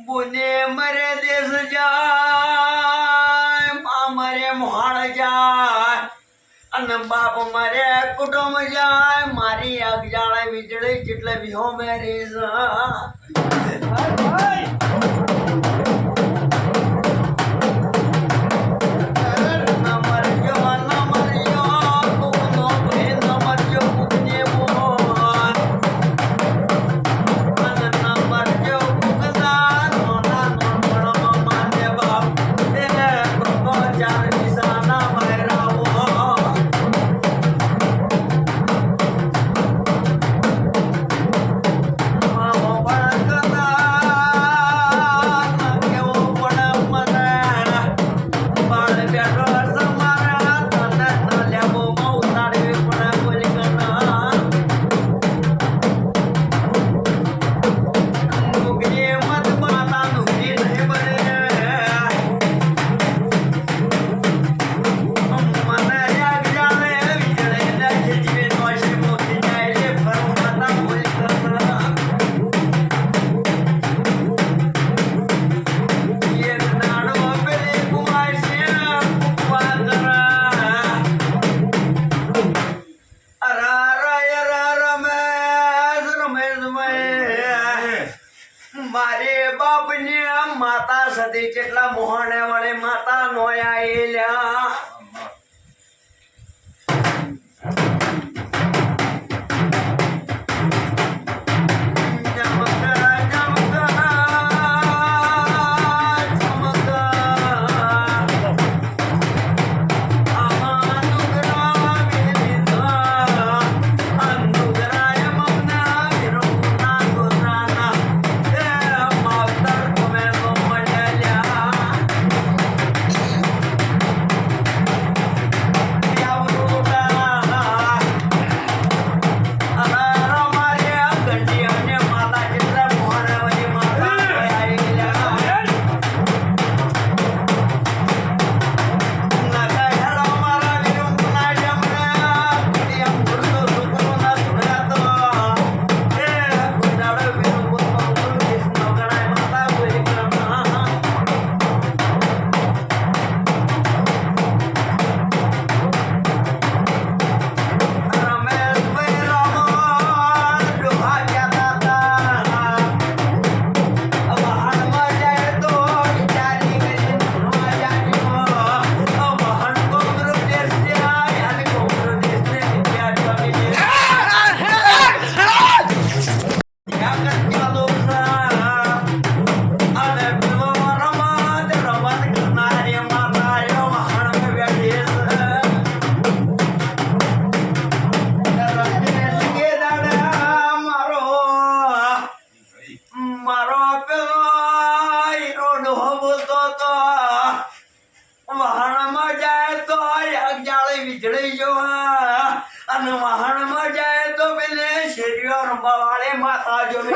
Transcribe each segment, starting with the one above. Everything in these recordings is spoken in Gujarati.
બોને મરે દેશ જાય મરે મોહાણ જાય અને બાપ મરે કુટુંબ જાય મારી અગજાળે વીજળી જેટલે વિહો મેરી મારે બાપને માતા સદી જેટલા મોહણે વળે માતા નોયા એલ્યા વીજળી જોવા અને વાહણમાં જાય તો પેલે શેરીઓ રંબા વાળે માતા જોવે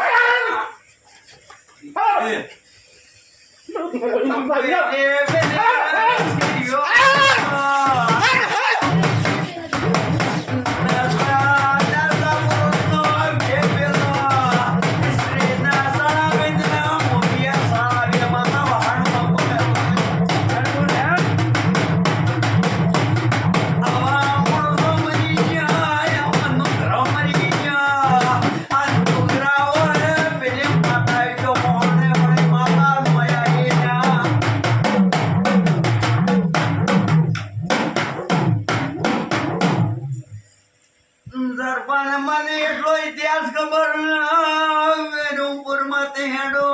ઇતિહાસ ખબર વેરુપુર માંથી હેડો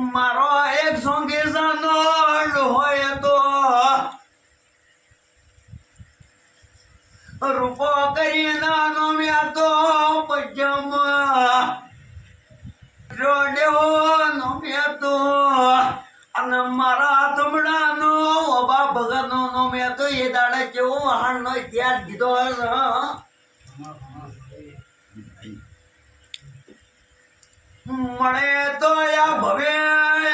મારો એક સોંગેસાનો હોય તો રૂપો કરી નાનો મ્યા તો પજમ રોડ્યો નો મ્યા તો અને મારા તમડાનો ઓબા ભગતનો નો મ્યા તો એ દાડે કેવો વાહનનો ઇતિહાસ કીધો હશે મળે તો યા ભવે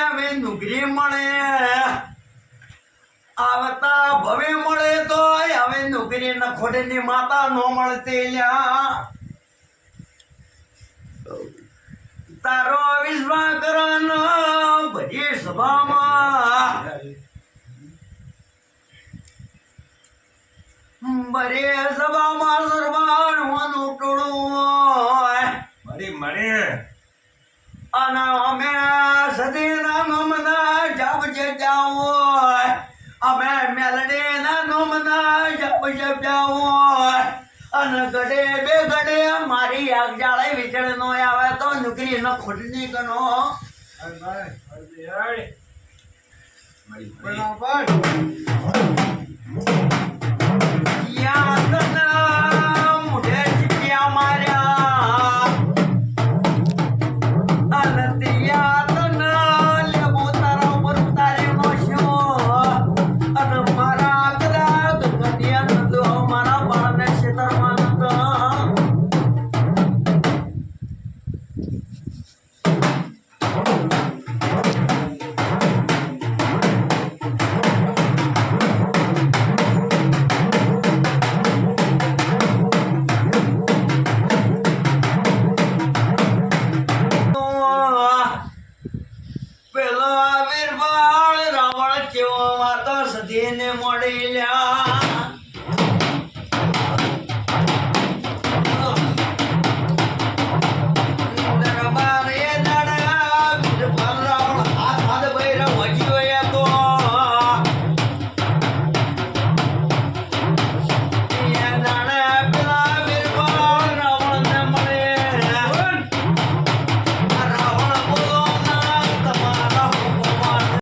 અમે નુગરી મળે આવતા ભવે મળે તો હવે નોકરી ન ખોડની માતા નો મળતી તારો વિશ્વાસ કરવાનો બધી સભામાં બરે સભામાં સરવાણવાનું ટોળું મળે અને અમે સદીના મમના જબ જાઓ અમે મેલડી ના નોમના જપ જાઓ અને ગડે બે ગડે મારી આગ જાળે વિચળ નો આવે તો નોકરી ન ખોટની કનો બરાબર